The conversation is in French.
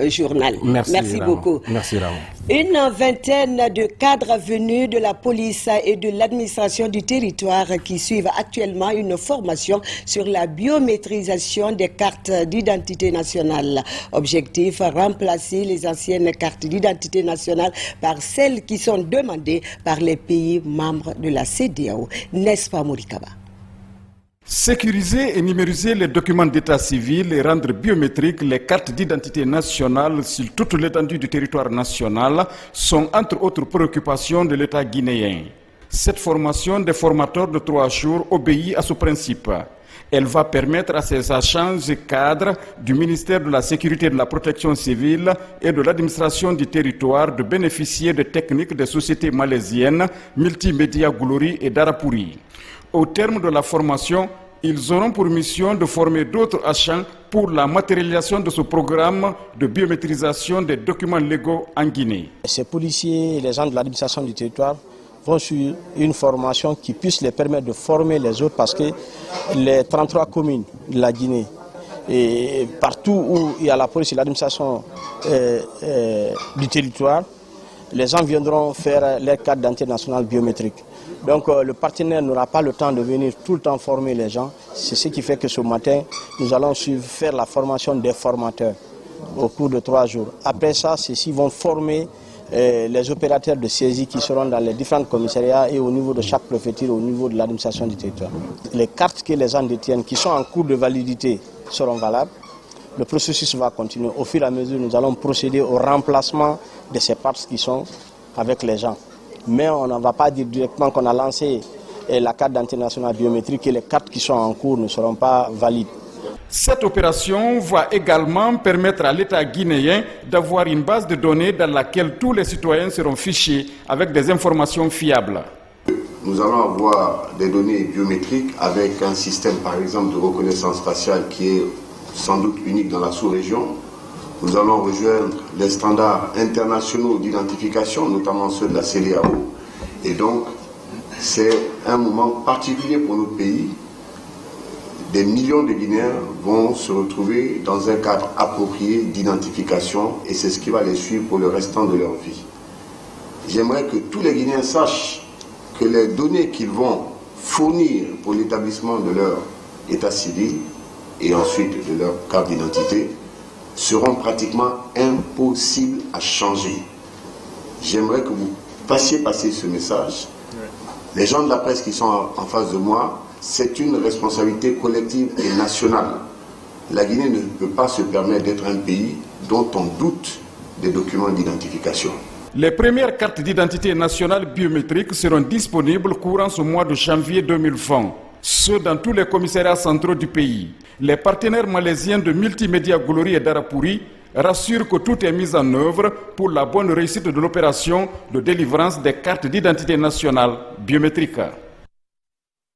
Journal. Merci beaucoup. Merci Raoult. Une vingtaine de cadres venus de la police et de l'administration du territoire qui suivent actuellement une formation sur la biométrisation des cartes d'identité nationale. Objectif, remplacer les anciennes cartes d'identité nationale par celles qui sont demandées par les pays membres de la CEDEAO. N'est-ce pas, Morikaba? Sécuriser et numériser les documents d'état civil et rendre biométriques les cartes d'identité nationale sur toute l'étendue du territoire national sont entre autres préoccupations de l'État guinéen. Cette formation des formateurs de 3 jours obéit à ce principe. Elle va permettre à ces agents et cadres du ministère de la Sécurité et de la Protection civile et de l'administration du territoire de bénéficier de techniques des sociétés malaisiennes Multimédia Glory et Darapuri. Au terme de la formation, ils auront pour mission de former d'autres agents pour la matérialisation de ce programme de biométrisation des documents légaux en Guinée. Ces policiers et les gens de l'administration du territoire vont suivre une formation qui puisse les permettre de former les autres parce que les 33 communes de la Guinée et partout où il y a la police et l'administration du territoire, les gens viendront faire leur carte d'identité nationale biométrique. Donc le partenaire n'aura pas le temps de venir tout le temps former les gens. C'est ce qui fait que ce matin, nous allons faire la formation des formateurs au cours de 3 jours. Après ça, ceux-ci vont former les opérateurs de saisie qui seront dans les différents commissariats et au niveau de chaque préfecture, au niveau de l'administration du territoire. Les cartes que les gens détiennent, qui sont en cours de validité, seront valables. Le processus va continuer. Au fur et à mesure, nous allons procéder au remplacement de ces cartes qui sont avec les gens. Mais on ne va pas dire directement qu'on a lancé la carte d'identité nationale biométrique et les cartes qui sont en cours ne seront pas valides. Cette opération va également permettre à l'État guinéen d'avoir une base de données dans laquelle tous les citoyens seront fichés avec des informations fiables. Nous allons avoir des données biométriques avec un système par exemple de reconnaissance faciale qui est sans doute unique dans la sous-région. Nous allons rejoindre les standards internationaux d'identification, notamment ceux de la CEDEAO. Et donc, c'est un moment particulier pour notre pays. Des millions de Guinéens vont se retrouver dans un cadre approprié d'identification et c'est ce qui va les suivre pour le restant de leur vie. J'aimerais que tous les Guinéens sachent que les données qu'ils vont fournir pour l'établissement de leur état civil et ensuite de leur carte d'identité seront pratiquement impossibles à changer. J'aimerais que vous fassiez passer ce message. Les gens de la presse qui sont en face de moi, c'est une responsabilité collective et nationale. La Guinée ne peut pas se permettre d'être un pays dont on doute des documents d'identification. Les premières cartes d'identité nationale biométriques seront disponibles courant ce mois de janvier 2020. Ce dans tous les commissariats centraux du pays. Les partenaires malaisiens de Multimédia Glory et Darapuri rassurent que tout est mis en œuvre pour la bonne réussite de l'opération de délivrance des cartes d'identité nationale biométriques.